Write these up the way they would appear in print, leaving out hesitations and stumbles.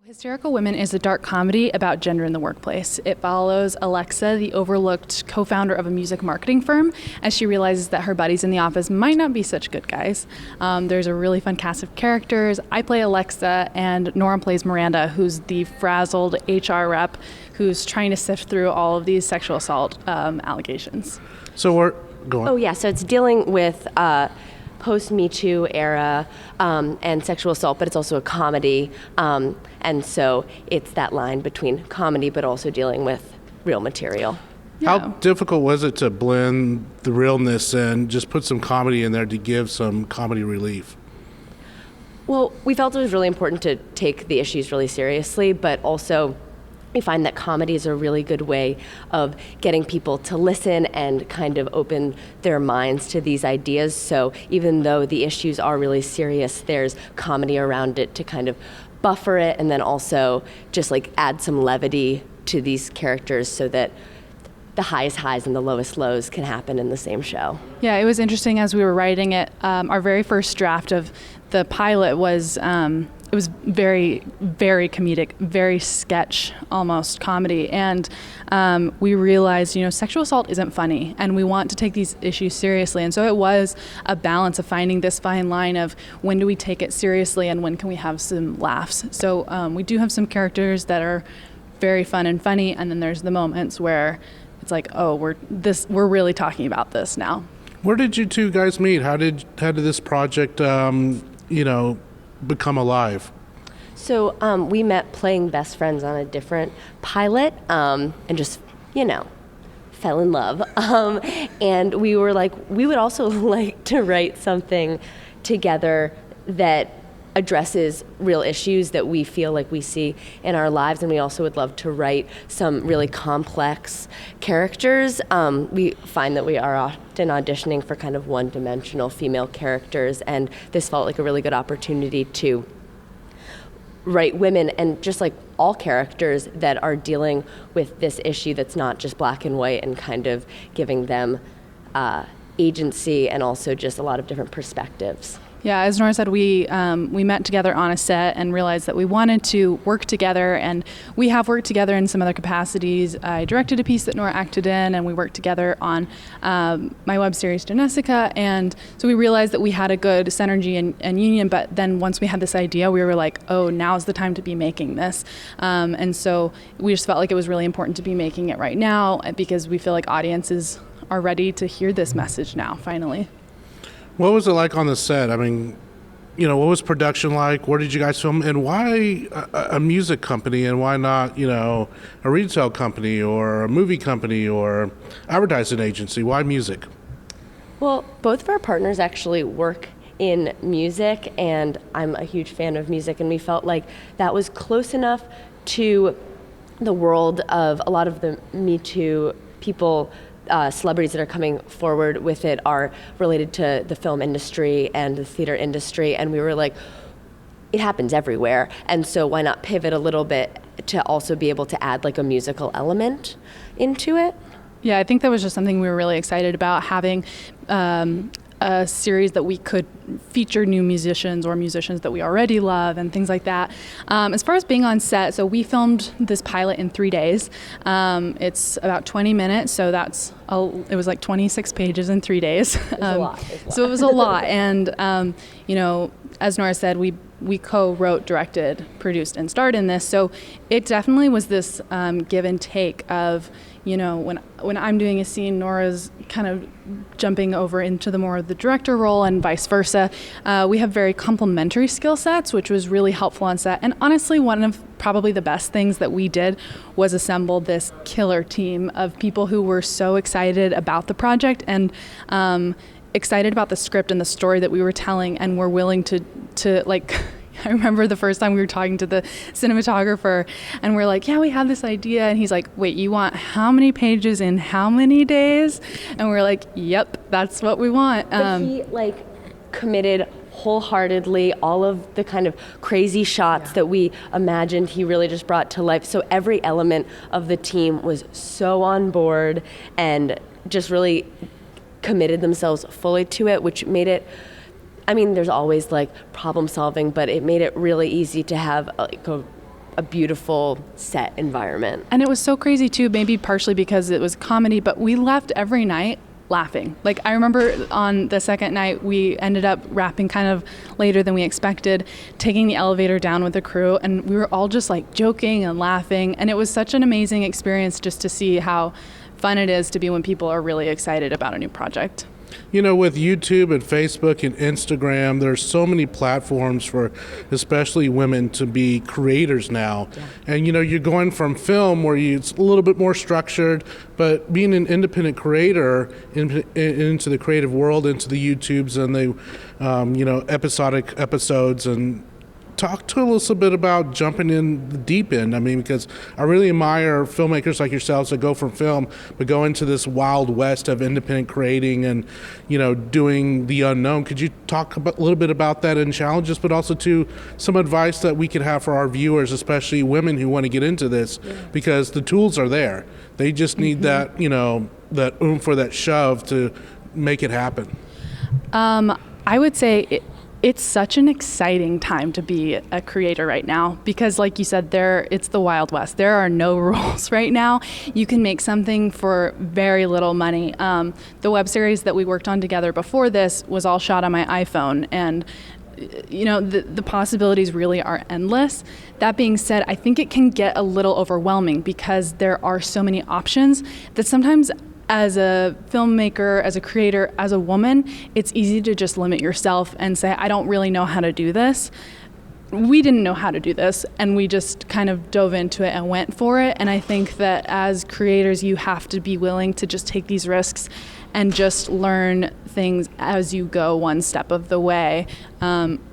Hysterical Women is a dark comedy about gender in the workplace. It follows Alexa, the overlooked co-founder of a music marketing firm, as she realizes that her buddies in the office might not be such good guys. There's a really fun cast of characters. I play Alexa, and Nora plays Miranda, who's the frazzled HR rep who's trying to sift through all of these sexual assault allegations. So we're going. Oh yeah, so it's dealing with post-Me Too era and sexual assault, but it's also a comedy. And so it's that line between comedy but also dealing with real material. How difficult was it to blend the realness and just put some comedy in there to give some comedy relief? Well, we felt it was really important to take the issues really seriously, but also we find that comedy is a really good way of getting people to listen and kind of open their minds to these ideas. So even though the issues are really serious, there's comedy around it to kind of buffer it and then also just like add some levity to these characters so that the highest highs and the lowest lows can happen in the same show. Yeah, it was interesting as we were writing it. Our very first draft of the pilot was it was very, very comedic, very sketch, almost comedy. And we realized, sexual assault isn't funny, and we want to take these issues seriously. And so it was a balance of finding this fine line of when do we take it seriously and when can we have some laughs. So we do have some characters that are very fun and funny, and then there's the moments where it's like, oh, we're really talking about this now. Where did you two guys meet? How did this project, become alive? So we met playing best friends on a different pilot and just, fell in love. And we were like, we would also like to write something together that addresses real issues that we feel like we see in our lives, and we also would love to write some really complex characters. We find that we are often auditioning for kind of one-dimensional female characters, and this felt like a really good opportunity to write women and just like all characters that are dealing with this issue that's not just black and white, and kind of giving them agency and also just a lot of different perspectives. Yeah, as Nora said, we met together on a set and realized that we wanted to work together, and we have worked together in some other capacities. I directed a piece that Nora acted in, and we worked together on my web series, Jessica, and so we realized that we had a good synergy and union, but then once we had this idea, we were like, oh, now's the time to be making this. And so we just felt like it was really important to be making it right now because we feel like audiences are ready to hear this message now, finally. What was it like on the set? I mean, what was production like? Where did you guys film? And why a music company and why not, a retail company or a movie company or advertising agency? Why music? Well, both of our partners actually work in music, and I'm a huge fan of music, and we felt like that was close enough to the world of a lot of the Me Too people. Celebrities that are coming forward with it are related to the film industry and the theater industry, and we were like, it happens everywhere, and so why not pivot a little bit to also be able to add like a musical element into it? Yeah, I think that was just something we were really excited about, having a series that we could feature new musicians or musicians that we already love and things like that. As far as being on set, so we filmed this pilot in 3 days. It's about 20 minutes, so it was like 26 pages in 3 days. It was a lot. So it was a lot, and as Nora said, we co-wrote, directed, produced, and starred in this. So it definitely was this give and take of, when I'm doing a scene, Nora's kind of jumping over into the more of the director role and vice versa. We have very complementary skill sets, which was really helpful on set. And honestly, one of probably the best things that we did was assemble this killer team of people who were so excited about the project and excited about the script and the story that we were telling, and were willing to like, I remember the first time we were talking to the cinematographer, and we're like, yeah, we have this idea, and he's like, wait, you want how many pages in how many days? And we're like, yep, that's what we want. But he committed wholeheartedly. All of the kind of crazy shots that we imagined, he really just brought to life. So every element of the team was so on board and just really committed themselves fully to it, which made it, there's always like problem solving, but it made it really easy to have a a beautiful set environment. And it was so crazy too, maybe partially because it was comedy, but we left every night laughing. Like, I remember on the second night, we ended up wrapping kind of later than we expected, taking the elevator down with the crew, and we were all just like joking and laughing. And it was such an amazing experience just to see how fun it is to be when people are really excited about a new project. You know, with YouTube and Facebook and Instagram, there's so many platforms for especially women to be creators now. Yeah. And, you know, you're going from film where it's a little bit more structured, but being an independent creator into the creative world, into the YouTubes and the, you know, episodic episodes. And talk to us a bit about jumping in the deep end. I mean, because I really admire filmmakers like yourselves that go from film, but go into this wild west of independent creating and, you know, doing the unknown. Could you talk a little bit about that and challenges, but also to some advice that we could have for our viewers, especially women who want to get into this, because the tools are there. They just need that, you know, that oomph or that shove to make it happen. I would say it's such an exciting time to be a creator right now because, like you said, it's the Wild West. There are no rules right now. You can make something for very little money. The web series that we worked on together before this was all shot on my iPhone, and you know, the possibilities really are endless. That being said, I think it can get a little overwhelming because there are so many options that sometimes as a filmmaker, as a creator, as a woman, it's easy to just limit yourself and say, I don't really know how to do this. We didn't know how to do this, and we just kind of dove into it and went for it. And I think that as creators, you have to be willing to just take these risks and just learn things as you go one step of the way,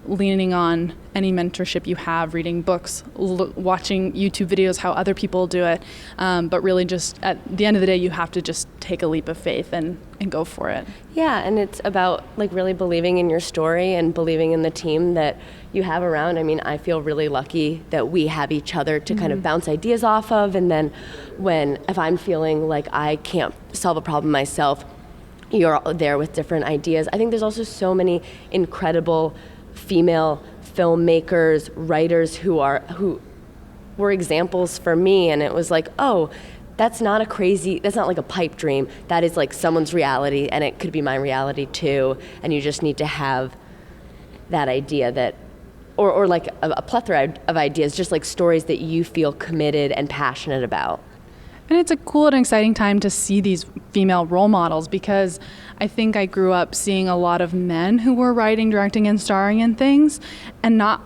leaning on any mentorship you have, reading books, watching YouTube videos, how other people do it. But really just at the end of the day, you have to just take a leap of faith and go for it. Yeah, and it's about like really believing in your story and believing in the team that you have around. I mean, I feel really lucky that we have each other to kind of bounce ideas off of. And then if I'm feeling like I can't solve a problem myself, you're there with different ideas. I think there's also so many incredible female filmmakers, writers who were examples for me, and it was like, oh, that's not like a pipe dream. That is like someone's reality, and it could be my reality too. And you just need to have that idea that, or like a plethora of ideas, just like stories that you feel committed and passionate about. And it's a cool and exciting time to see these female role models because I think I grew up seeing a lot of men who were writing, directing, and starring in things, and not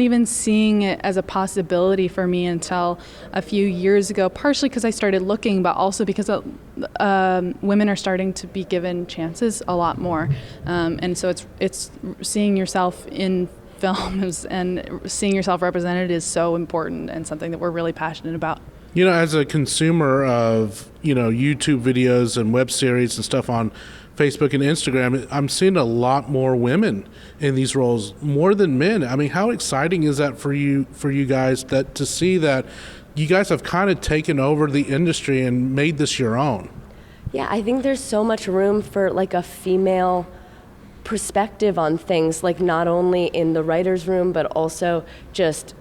even seeing it as a possibility for me until a few years ago, partially because I started looking, but also because women are starting to be given chances a lot more. And so it's seeing yourself in films and seeing yourself represented is so important and something that we're really passionate about. You know, as a consumer of, you know, YouTube videos and web series and stuff on Facebook and Instagram, I'm seeing a lot more women in these roles, more than men. I mean, how exciting is that for you guys to see that you guys have kind of taken over the industry and made this your own? Yeah, I think there's so much room for like a female perspective on things, like not only in the writer's room, but also just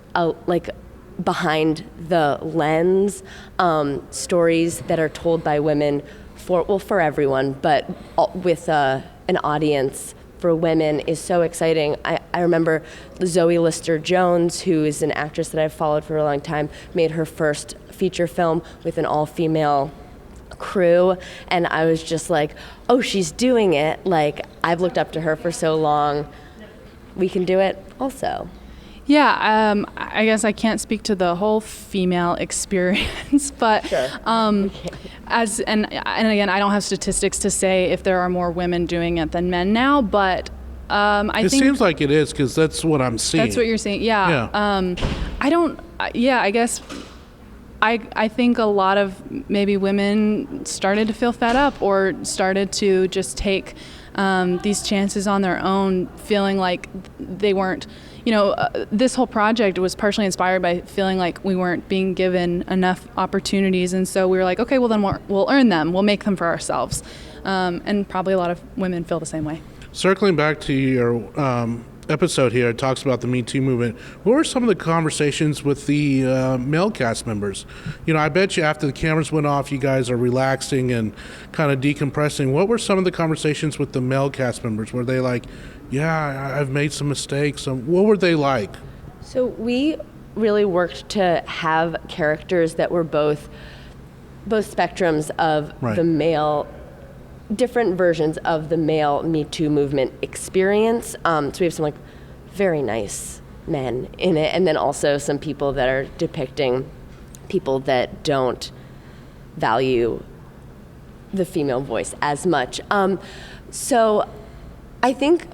like behind the lens, stories that are told by women for everyone, but with an audience for women is so exciting. I remember Zoe Lister-Jones, who is an actress that I've followed for a long time, made her first feature film with an all-female crew, and I was just like, oh, she's doing it. Like, I've looked up to her for so long. We can do it also. Yeah, I guess I can't speak to the whole female experience, but sure. And again, I don't have statistics to say if there are more women doing it than men now, but I think it seems like it is because that's what I'm seeing. That's what you're seeing, yeah. I guess I think a lot of maybe women started to feel fed up or started to just take these chances on their own, feeling like they weren't. This whole project was partially inspired by feeling like we weren't being given enough opportunities, and so we were like, okay, well then we'll earn them, we'll make them for ourselves, and probably a lot of women feel the same way. Circling back to your episode here, it talks about the Me Too movement. What were some of the conversations with the male cast members? I bet you after the cameras went off, you guys are relaxing and kind of decompressing. What were some of the conversations with the male cast members? Were they like, yeah, I've made some mistakes? What were they like? So we really worked to have characters that were both spectrums of Right. the male, different versions of the male Me Too movement experience. So we have some very nice men in it, and then also some people that are depicting people that don't value the female voice as much. So I think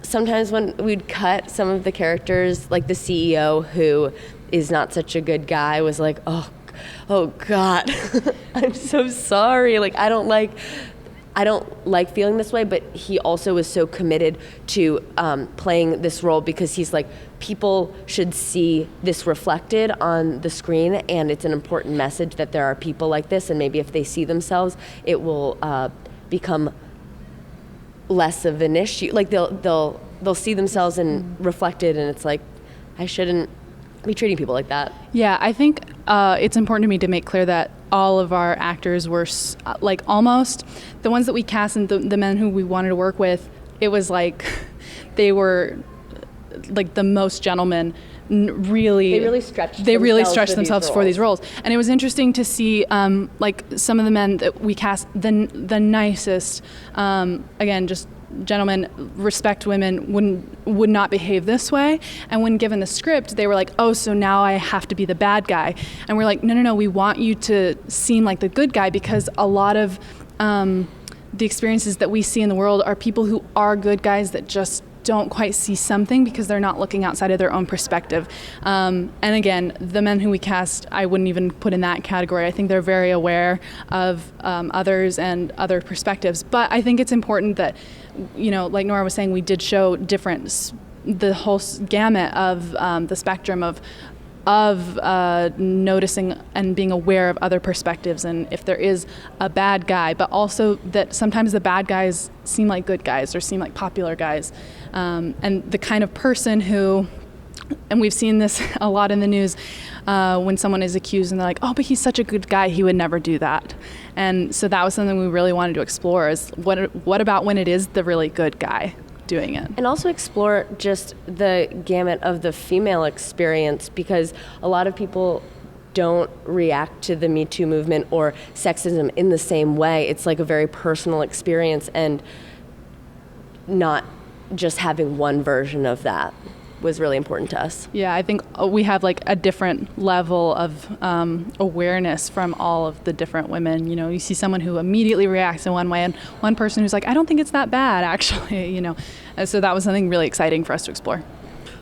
sometimes when we'd cut some of the characters, like the CEO who is not such a good guy was like, oh God, I'm so sorry. I don't like feeling this way, but he also was so committed to playing this role because he's like, people should see this reflected on the screen, and it's an important message that there are people like this, and maybe if they see themselves, it will become less of an issue. They'll see themselves and reflected, and it's like, I shouldn't be treating people like that. Yeah, I think it's important to me to make clear that all of our actors were almost the ones that we cast and the men who we wanted to work with. It was like they were like the most gentlemen. They really stretched themselves for these roles, and it was interesting to see some of the men that we cast, the nicest, again, just gentlemen, respect women, would not behave this way. And when given the script, they were like, oh, so now I have to be the bad guy. And we're like, no, we want you to seem like the good guy, because a lot of the experiences that we see in the world are people who are good guys that just don't quite see something because they're not looking outside of their own perspective. And again, the men who we cast, I wouldn't even put in that category. I think they're very aware of others and other perspectives. But I think it's important that, like Nora was saying, we did show the whole gamut of the spectrum of noticing and being aware of other perspectives, and if there is a bad guy, but also that sometimes the bad guys seem like good guys or seem like popular guys, and the kind of person who, and we've seen this a lot in the news, when someone is accused and they're like, oh, but he's such a good guy, he would never do that. And so that was something we really wanted to explore, is what about when it is the really good guy doing it? And also explore just the gamut of the female experience, because a lot of people don't react to the Me Too movement or sexism in the same way. It's like a very personal experience, and not just having one version of that was really important to us. Yeah, I think we have a different level of awareness from all of the different women. You see someone who immediately reacts in one way, and one person who's like, I don't think it's that bad, actually. And so that was something really exciting for us to explore.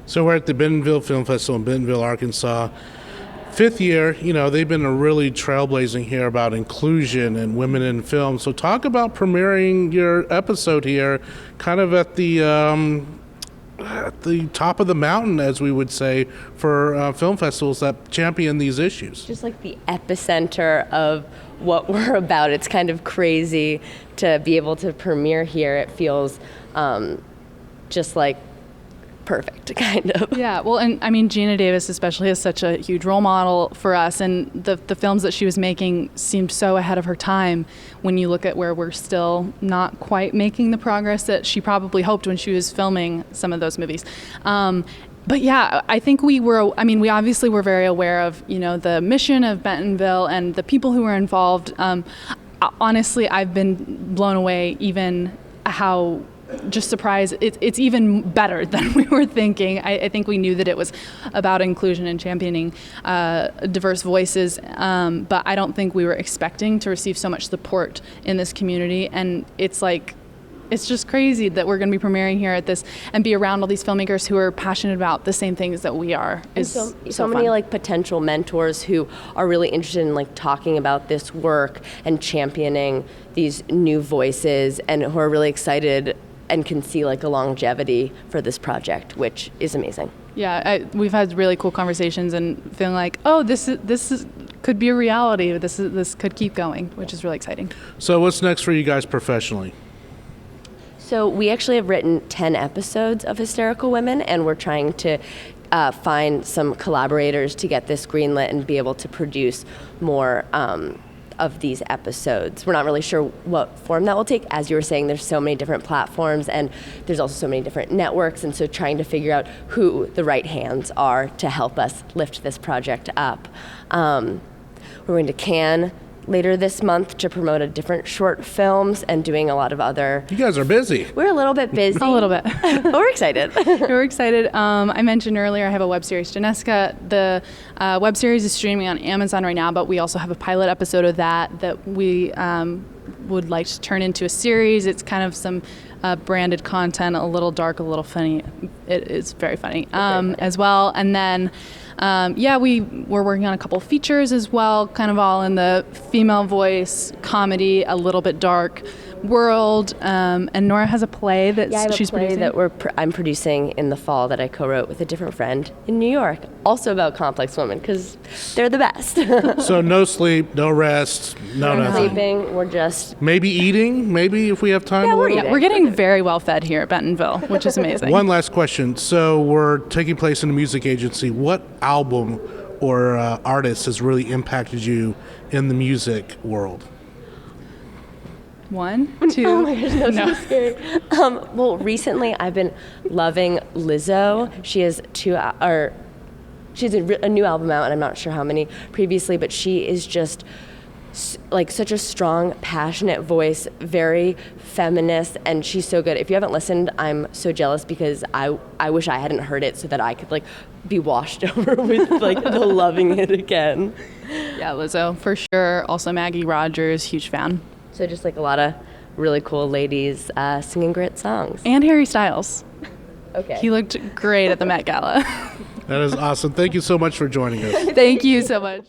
So we're at the Bentonville Film Festival in Bentonville, Arkansas. 5th year, they've been really trailblazing here about inclusion and women in film. So talk about premiering your episode here, kind of at the top of the mountain, as we would say, for film festivals that champion these issues. Just like the epicenter of what we're about. It's kind of crazy to be able to premiere here. It feels just like perfect, kind of. Yeah, well, and I mean, Gina Davis especially is such a huge role model for us, and the films that she was making seemed so ahead of her time when you look at where we're still not quite making the progress that she probably hoped when she was filming some of those movies. But yeah, I think we obviously were very aware of, the mission of Bentonville and the people who were involved. Honestly, I've been blown away even how just surprised. It's even better than we were thinking. I think we knew that it was about inclusion and championing diverse voices, but I don't think we were expecting to receive so much support in this community. And it's just crazy that we're going to be premiering here at this and be around all these filmmakers who are passionate about the same things that we are. So many potential mentors who are really interested in talking about this work and championing these new voices, and who are really excited and can see a longevity for this project, which is amazing. Yeah, we've had really cool conversations and feeling like, oh, this could be a reality. This could keep going, which is really exciting. So what's next for you guys professionally? So we actually have written 10 episodes of Hysterical Women, and we're trying to find some collaborators to get this greenlit and be able to produce more of these episodes. We're not really sure what form that will take. As you were saying, there's so many different platforms, and there's also so many different networks, and so trying to figure out who the right hands are to help us lift this project up. We're going to Cannes later this month to promote a different short films and doing a lot of other... You guys are busy. We're a little bit busy. A little bit. But we're excited. We're excited. I mentioned earlier I have a web series, Janeska. The web series is streaming on Amazon right now, but we also have a pilot episode of that we would like to turn into a series. It's kind of some branded content, a little dark, a little funny. It is very funny as well. And then we're working on a couple features as well, kind of all in the female voice, comedy, a little bit dark world. And Nora has a play that she's producing. That I'm producing in the fall that I co-wrote with a different friend in New York, also about complex women, because they're the best. So no sleep, no rest, nothing. Sleeping, we're just... Maybe eating, maybe if we have time. We're getting very well fed here at Bentonville, which is amazing. One last question. So we're taking place in a music agency. What album or artist has really impacted you in the music world? 1, 2. Oh my gosh, that's so scary. Well, recently I've been loving Lizzo. She has she's a new album out, and I'm not sure how many previously, but she is just like such a strong, passionate voice, very feminist, and she's so good. If you haven't listened, I'm so jealous because I wish I hadn't heard it so that I could like be washed over with like the loving it again. Yeah, Lizzo for sure. Also Maggie Rogers, huge fan. So just like a lot of really cool ladies singing great songs. And Harry Styles. Okay. He looked great at the Met Gala. That is awesome. Thank you so much for joining us. Thank you so much.